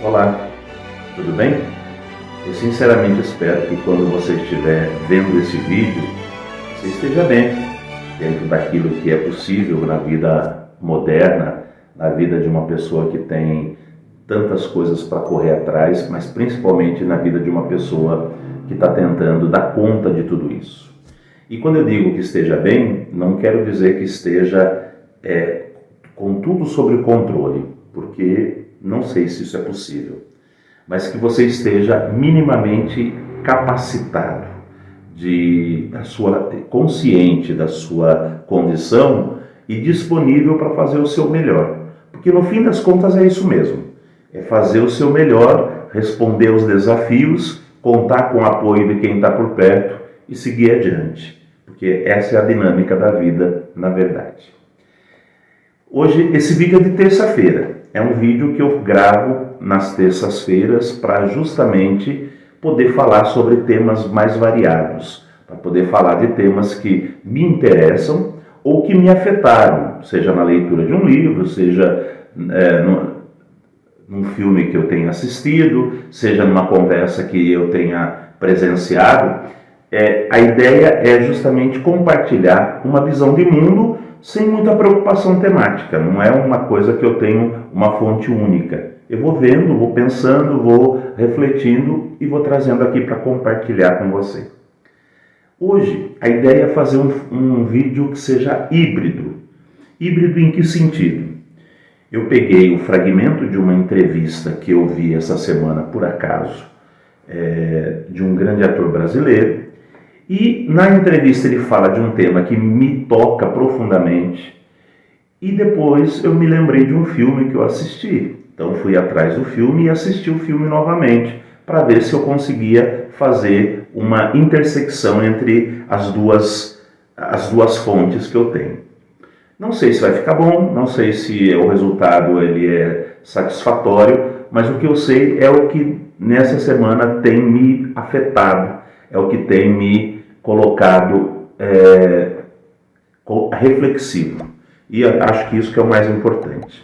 Olá, tudo bem? Eu sinceramente espero que quando você estiver vendo esse vídeo, você esteja bem, dentro daquilo que é possível na vida moderna, na vida de uma pessoa que tem tantas coisas para correr atrás, mas principalmente na vida de uma pessoa que está tentando dar conta de tudo isso. E quando eu digo que esteja bem, não quero dizer que esteja com tudo sob controle, porque não sei se isso é possível, mas que você esteja minimamente capacitado, consciente da sua condição e disponível para fazer o seu melhor. Porque no fim das contas é isso mesmo, é fazer o seu melhor, responder aos desafios, contar com o apoio de quem está por perto e seguir adiante. Porque essa é a dinâmica da vida, na verdade. Hoje, esse vídeo é de terça-feira. É um vídeo que eu gravo nas terças-feiras para justamente poder falar sobre temas mais variados, para poder falar de temas que me interessam ou que me afetaram, seja na leitura de um livro, seja num filme que eu tenha assistido, seja numa conversa que eu tenha presenciado. A ideia é justamente compartilhar uma visão de mundo sem muita preocupação temática. Não é uma coisa que eu tenho uma fonte única. Eu vou vendo, vou pensando, vou refletindo e vou trazendo aqui para compartilhar com você. Hoje, a ideia é fazer um vídeo que seja híbrido. Híbrido em que sentido? Eu peguei o fragmento de uma entrevista que eu vi essa semana, por acaso, de um grande ator brasileiro. E na entrevista ele fala de um tema que me toca profundamente. E depois eu me lembrei de um filme que eu assisti. Então fui atrás do filme e assisti o filme novamente para ver se eu conseguia fazer uma intersecção entre as duas fontes que eu tenho. Não sei se vai ficar bom, não sei se o resultado ele é satisfatório, mas o que eu sei é o que nessa semana tem me afetado, é o que tem me colocado reflexivo. E acho que isso que é o mais importante.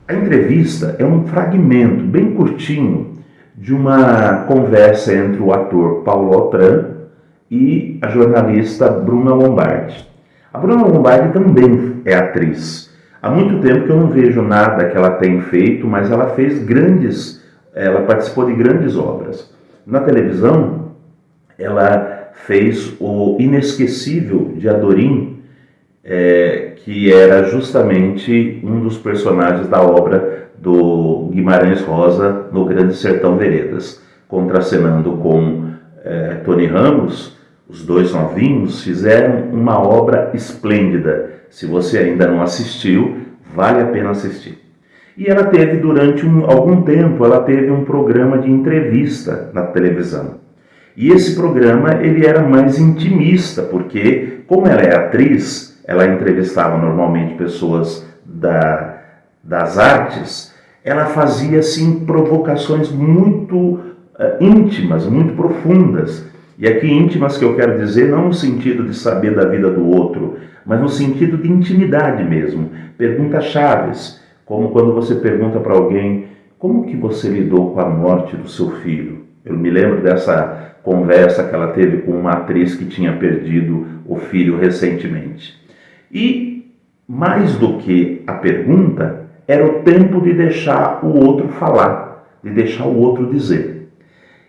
A entrevista é um fragmento bem curtinho de uma conversa entre o ator Paulo Autran e a jornalista Bruna Lombardi. A Bruna Lombardi também é atriz. Há muito tempo que eu não vejo nada que ela tem feito, mas ela participou de grandes obras. Na televisão, ela fez o Inesquecível de Adorim, que era justamente um dos personagens da obra do Guimarães Rosa no Grande Sertão Veredas, contracenando com Tony Ramos. Os dois novinhos fizeram uma obra esplêndida. Se você ainda não assistiu, vale a pena assistir. E ela teve, durante algum tempo, ela teve um programa de entrevista na televisão. E esse programa ele era mais intimista, porque, como ela é atriz, ela entrevistava normalmente pessoas das artes, ela fazia assim, provocações muito íntimas, muito profundas. E aqui íntimas que eu quero dizer não no sentido de saber da vida do outro, mas no sentido de intimidade mesmo. Perguntas chaves, como quando você pergunta para alguém: como que você lidou com a morte do seu filho? Eu me lembro dessa conversa que ela teve com uma atriz que tinha perdido o filho recentemente. E mais do que a pergunta, era o tempo de deixar o outro falar, de deixar o outro dizer.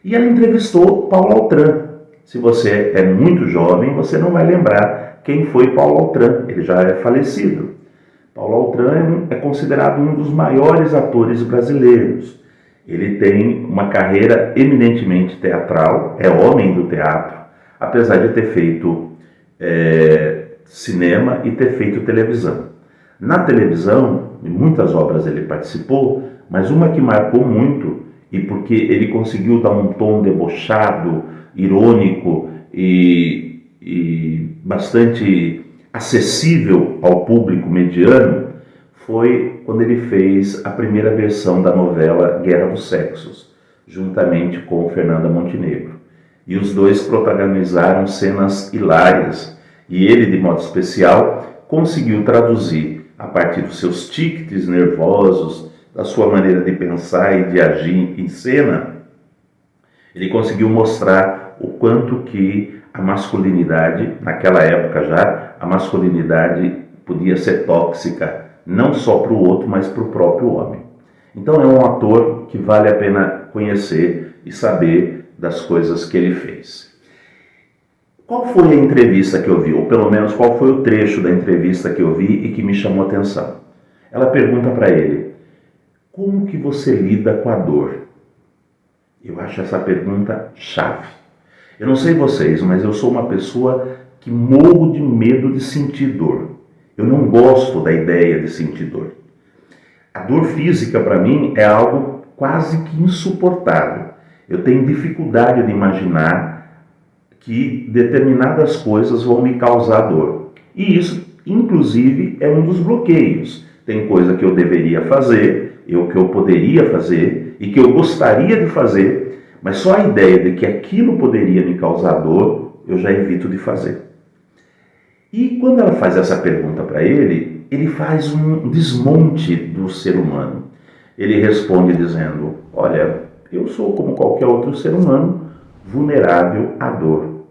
E ela entrevistou Paulo Autran. Se você é muito jovem, você não vai lembrar quem foi Paulo Autran, ele já é falecido. Paulo Autran é considerado um dos maiores atores brasileiros. Ele tem uma carreira eminentemente teatral, é homem do teatro, apesar de ter feito cinema e ter feito televisão. Na televisão, em muitas obras ele participou, mas uma que marcou muito, e porque ele conseguiu dar um tom debochado, irônico e bastante acessível ao público mediano, foi quando ele fez a primeira versão da novela Guerra dos Sexos, juntamente com Fernanda Montenegro. E os dois protagonizaram cenas hilárias, e ele, de modo especial, conseguiu traduzir, a partir dos seus tiques nervosos, da sua maneira de pensar e de agir em cena, ele conseguiu mostrar o quanto que a masculinidade, naquela época já, a masculinidade podia ser tóxica, não só para o outro, mas para o próprio homem. Então é um ator que vale a pena conhecer e saber das coisas que ele fez. Qual foi a entrevista que eu vi, ou pelo menos qual foi o trecho da entrevista que eu vi e que me chamou a atenção? Ela pergunta para ele: como que você lida com a dor? Eu acho essa pergunta chave. Eu não sei vocês, mas eu sou uma pessoa que morro de medo de sentir dor. Eu não gosto da ideia de sentir dor. A dor física para mim é algo quase que insuportável. Eu tenho dificuldade de imaginar que determinadas coisas vão me causar dor. E isso, inclusive, é um dos bloqueios. Tem coisa que eu deveria fazer, que eu poderia fazer e que eu gostaria de fazer, mas só a ideia de que aquilo poderia me causar dor, eu já evito de fazer. E quando ela faz essa pergunta para ele, ele faz um desmonte do ser humano. Ele responde dizendo: olha, eu sou como qualquer outro ser humano, vulnerável à dor.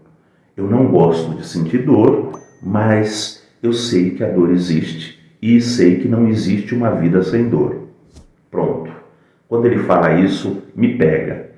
Eu não gosto de sentir dor, mas eu sei que a dor existe e sei que não existe uma vida sem dor. Pronto. Quando ele fala isso, me pega.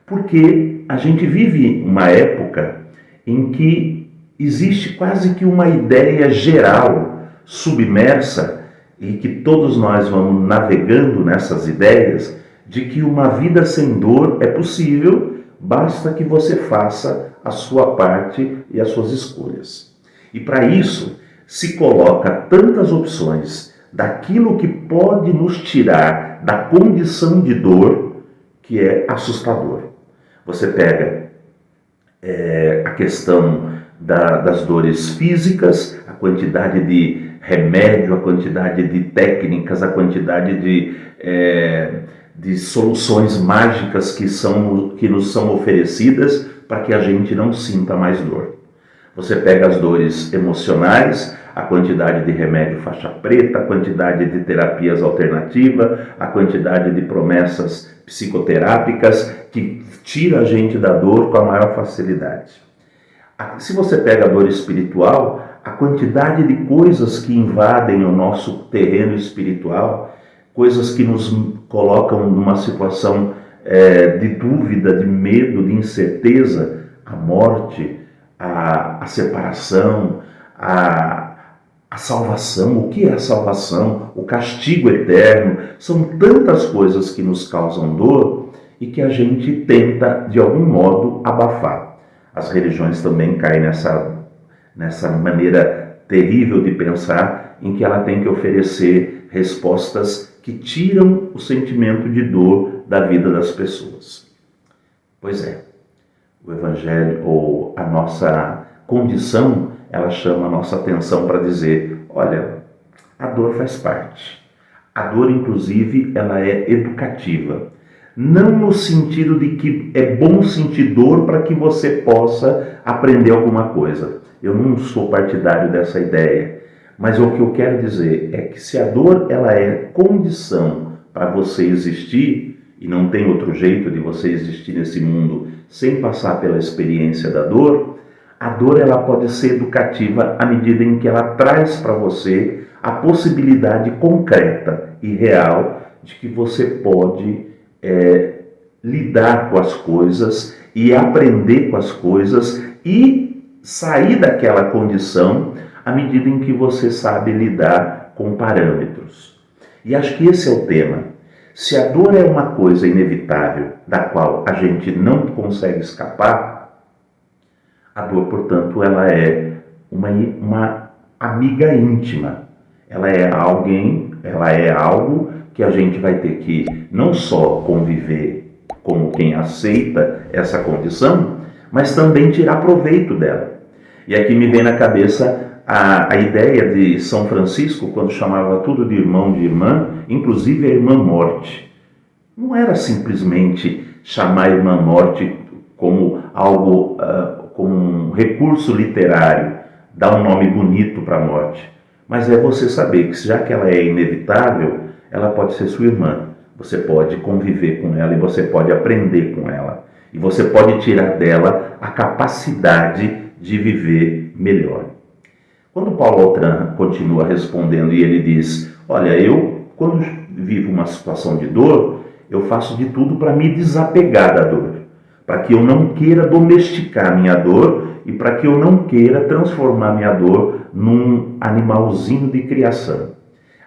Porque a gente vive uma época em que existe quase que uma ideia geral, submersa, e que todos nós vamos navegando nessas ideias, de que uma vida sem dor é possível, basta que você faça a sua parte e as suas escolhas. E para isso, se coloca tantas opções daquilo que pode nos tirar da condição de dor, que é assustador. Você pega a questão das dores físicas, a quantidade de remédio, a quantidade de técnicas, a quantidade de soluções mágicas que nos são oferecidas para que a gente não sinta mais dor. Você pega as dores emocionais, a quantidade de remédio faixa preta, a quantidade de terapias alternativas, a quantidade de promessas psicoterápicas que tira a gente da dor com a maior facilidade. Se você pega a dor espiritual, a quantidade de coisas que invadem o nosso terreno espiritual, coisas que nos colocam numa situação de dúvida, de medo, de incerteza, a morte, a separação, a salvação, o que é a salvação, o castigo eterno, são tantas coisas que nos causam dor e que a gente tenta, de algum modo, abafar. As religiões também caem nessa maneira terrível de pensar, em que ela tem que oferecer respostas que tiram o sentimento de dor da vida das pessoas. Pois é, o Evangelho, ou a nossa condição, ela chama a nossa atenção para dizer: olha, a dor faz parte. A dor, inclusive, ela é educativa. Não no sentido de que é bom sentir dor para que você possa aprender alguma coisa. Eu não sou partidário dessa ideia. Mas o que eu quero dizer é que se a dor ela é condição para você existir, e não tem outro jeito de você existir nesse mundo sem passar pela experiência da dor, a dor ela pode ser educativa à medida em que ela traz para você a possibilidade concreta e real de que você pode lidar com as coisas e aprender com as coisas e sair daquela condição à medida em que você sabe lidar com parâmetros. E acho que esse é o tema. Se a dor é uma coisa inevitável, da qual a gente não consegue escapar, a dor, portanto, ela é uma amiga íntima. Ela é algo que a gente vai ter que não só conviver como quem aceita essa condição, mas também tirar proveito dela. E aqui me vem na cabeça a ideia de São Francisco, quando chamava tudo de irmão, de irmã, inclusive a irmã morte. Não era simplesmente chamar a irmã morte como algo, como um recurso literário, dar um nome bonito para a morte. Mas é você saber que, já que ela é inevitável, ela pode ser sua irmã. você pode conviver com ela e você pode aprender com ela. E você pode tirar dela a capacidade de viver melhor. Quando Paulo Altran continua respondendo e ele diz, olha, eu quando vivo uma situação de dor, eu faço de tudo para me desapegar da dor, para que eu não queira domesticar minha dor e para que eu não queira transformar minha dor num animalzinho de criação.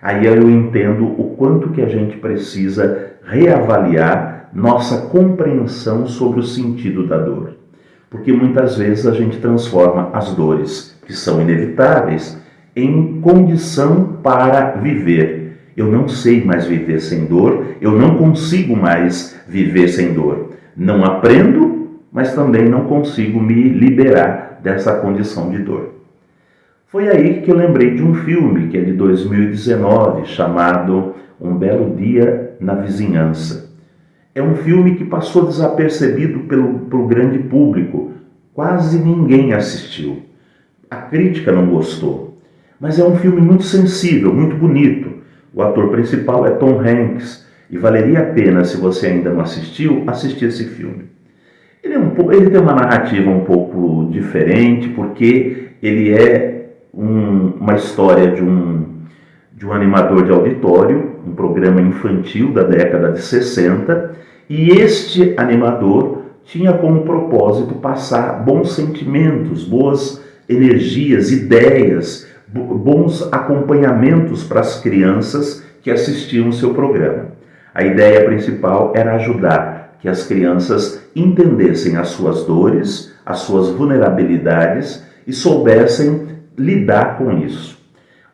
Aí eu entendo o quanto que a gente precisa reavaliar nossa compreensão sobre o sentido da dor. Porque muitas vezes a gente transforma as dores, que são inevitáveis, em condição para viver. Eu não sei mais viver sem dor, eu não consigo mais viver sem dor. Não aprendo, mas também não consigo me liberar dessa condição de dor. Foi aí que eu lembrei de um filme que é de 2019, chamado Um Belo Dia na Vizinhança. É um filme que passou desapercebido pelo grande público. Quase ninguém assistiu. A crítica não gostou. Mas é um filme muito sensível, muito bonito. O ator principal é Tom Hanks. E valeria a pena, se você ainda não assistiu, assistir esse filme. Ele tem uma narrativa um pouco diferente, porque ele é uma história de um animador de auditório, um programa infantil da década de 60, e este animador tinha como propósito passar bons sentimentos, boas energias, ideias, bons acompanhamentos para as crianças que assistiam o seu programa. A ideia principal era ajudar que as crianças entendessem as suas dores, as suas vulnerabilidades e soubessem lidar com isso.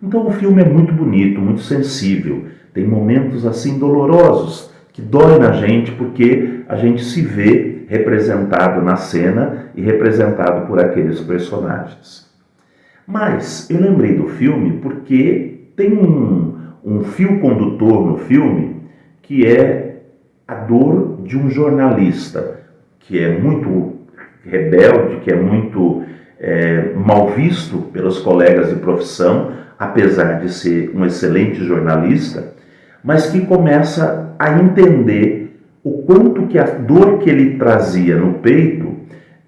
Então o filme é muito bonito, muito sensível, tem momentos assim dolorosos, que dói na gente porque a gente se vê representado na cena e representado por aqueles personagens. Mas eu lembrei do filme porque tem um fio condutor no filme que é a dor de um jornalista que é muito rebelde, que é muito mal visto pelos colegas de profissão, apesar de ser um excelente jornalista, mas que começa a entender o quanto que a dor que ele trazia no peito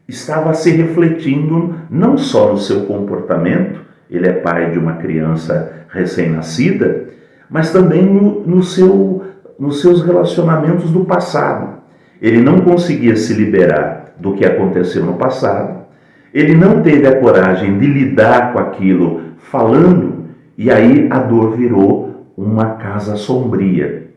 estava se refletindo não só no seu comportamento, ele é pai de uma criança recém-nascida, mas também nos seus relacionamentos do passado. Ele não conseguia se liberar do que aconteceu no passado, ele não teve a coragem de lidar com aquilo falando, e aí a dor virou uma casa sombria.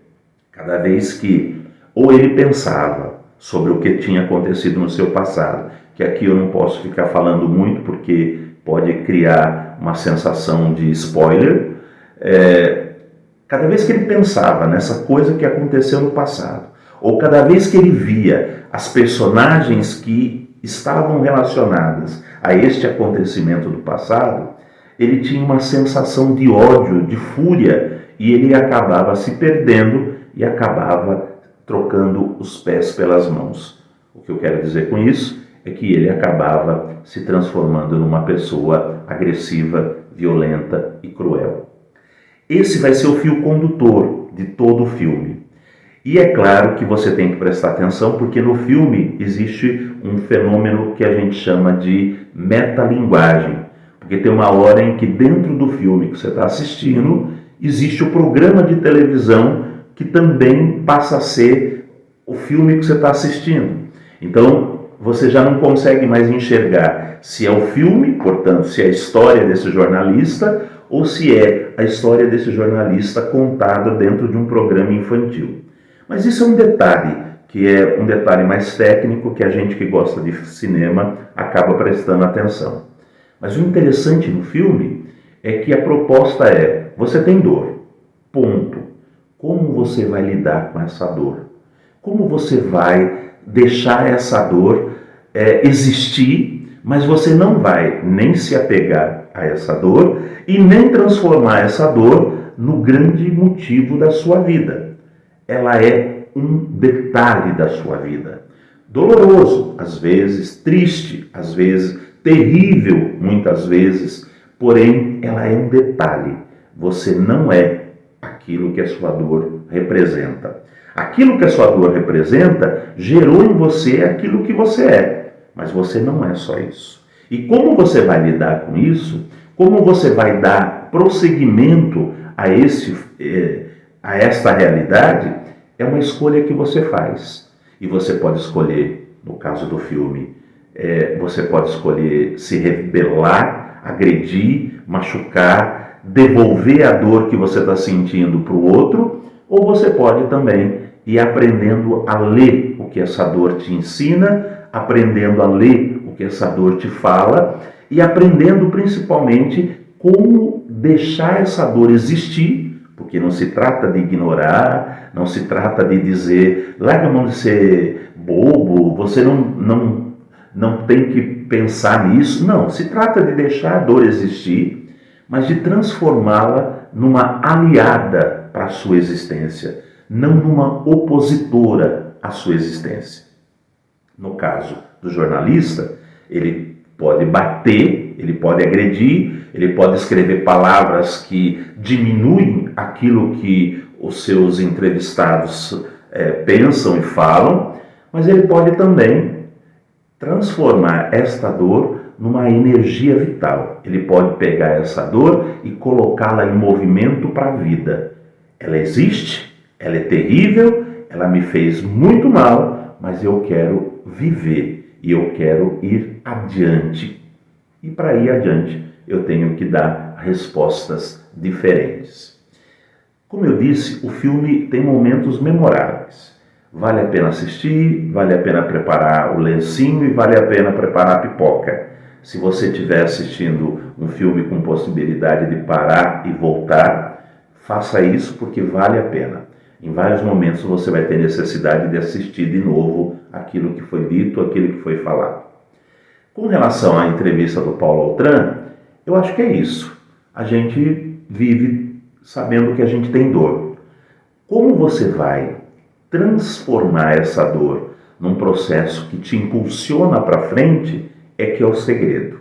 Cada vez que ou ele pensava sobre o que tinha acontecido no seu passado, que aqui eu não posso ficar falando muito porque pode criar uma sensação de spoiler, cada vez que ele pensava nessa coisa que aconteceu no passado, ou cada vez que ele via as personagens que estavam relacionadas a este acontecimento do passado, ele tinha uma sensação de ódio, de fúria, e ele acabava se perdendo e acabava trocando os pés pelas mãos. O que eu quero dizer com isso é que ele acabava se transformando numa pessoa agressiva, violenta e cruel. Esse vai ser o fio condutor de todo o filme. E é claro que você tem que prestar atenção, porque no filme existe um fenômeno que a gente chama de metalinguagem. Porque tem uma hora em que dentro do filme que você está assistindo, existe o programa de televisão que também passa a ser o filme que você está assistindo. Então, você já não consegue mais enxergar se é o filme, portanto, se é a história desse jornalista, ou se é a história desse jornalista contada dentro de um programa infantil. Mas isso é um detalhe, que é um detalhe mais técnico, que a gente que gosta de cinema acaba prestando atenção. Mas o interessante no filme é que a proposta é, você tem dor, ponto. Como você vai lidar com essa dor? Como você vai deixar essa dor existir, mas você não vai nem se apegar a essa dor e nem transformar essa dor no grande motivo da sua vida. Ela é um detalhe da sua vida. Doloroso, às vezes, triste, às vezes, terrível, muitas vezes, porém, ela é um detalhe. Você não é aquilo que a sua dor representa. Aquilo que a sua dor representa gerou em você aquilo que você é, mas você não é só isso. E como você vai lidar com isso, como você vai dar prosseguimento a esta realidade, é uma escolha que você faz. E você pode escolher, no caso do filme, você pode escolher se rebelar, agredir, machucar, devolver a dor que você está sentindo para o outro, ou você pode também ir aprendendo a ler o que essa dor te ensina, aprendendo a ler o que essa dor te fala e aprendendo principalmente como deixar essa dor existir, porque não se trata de ignorar, não se trata de dizer, larga a mão de ser bobo, você não tem que pensar nisso. Não, se trata de deixar a dor existir, mas de transformá-la numa aliada para a sua existência, não numa opositora à sua existência. No caso do jornalista, ele pode bater, ele pode agredir, ele pode escrever palavras que diminuem aquilo que os seus entrevistados pensam e falam, mas ele pode também transformar esta dor numa energia vital. Ele pode pegar essa dor e colocá-la em movimento para a vida. Ela existe, ela é terrível, ela me fez muito mal, mas eu quero viver e eu quero ir adiante. E para ir adiante, eu tenho que dar respostas diferentes. Como eu disse, o filme tem momentos memoráveis. Vale a pena assistir, vale a pena preparar o lencinho e vale a pena preparar a pipoca. Se você estiver assistindo um filme com possibilidade de parar e voltar, faça isso porque vale a pena. Em vários momentos você vai ter necessidade de assistir de novo aquilo que foi dito, aquilo que foi falado. Com relação à entrevista do Paulo Altran, eu acho que é isso. A gente vive sabendo que a gente tem dor. Como você vai transformar essa dor num processo que te impulsiona para frente é que é o segredo.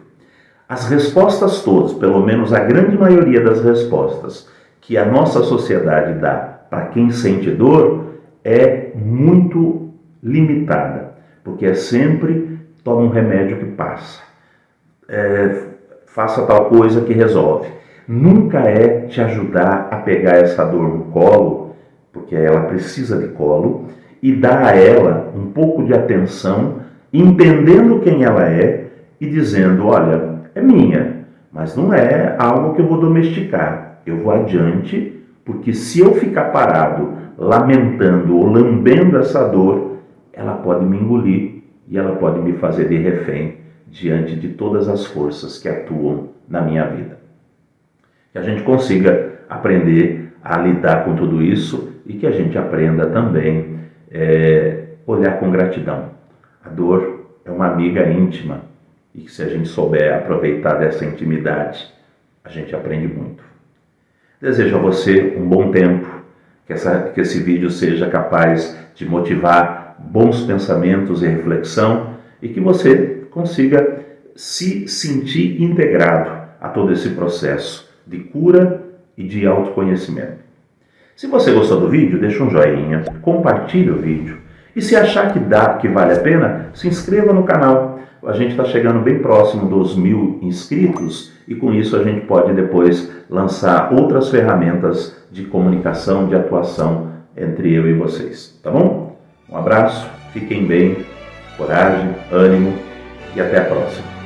As respostas todas, pelo menos a grande maioria das respostas que a nossa sociedade dá para quem sente dor é muito limitada, porque é sempre toma um remédio que passa, faça tal coisa que resolve. Nunca é te ajudar a pegar essa dor no colo, porque ela precisa de colo, e dar a ela um pouco de atenção, entendendo quem ela é e dizendo, olha, é minha, mas não é algo que eu vou domesticar, eu vou adiante, porque se eu ficar parado, lamentando ou lambendo essa dor, ela pode me engolir e ela pode me fazer de refém diante de todas as forças que atuam na minha vida. Que a gente consiga aprender a lidar com tudo isso e que a gente aprenda também olhar com gratidão. A dor é uma amiga íntima e que se a gente souber aproveitar dessa intimidade, a gente aprende muito. Desejo a você um bom tempo, que esse vídeo seja capaz de motivar bons pensamentos e reflexão e que você consiga se sentir integrado a todo esse processo de cura e de autoconhecimento. Se você gostou do vídeo, deixa um joinha, compartilhe o vídeo e se achar que vale a pena, se inscreva no canal. A gente está chegando bem próximo dos 1000 inscritos e com isso a gente pode depois lançar outras ferramentas de comunicação, de atuação entre eu e vocês, tá bom? Um abraço, fiquem bem, coragem, ânimo e até a próxima.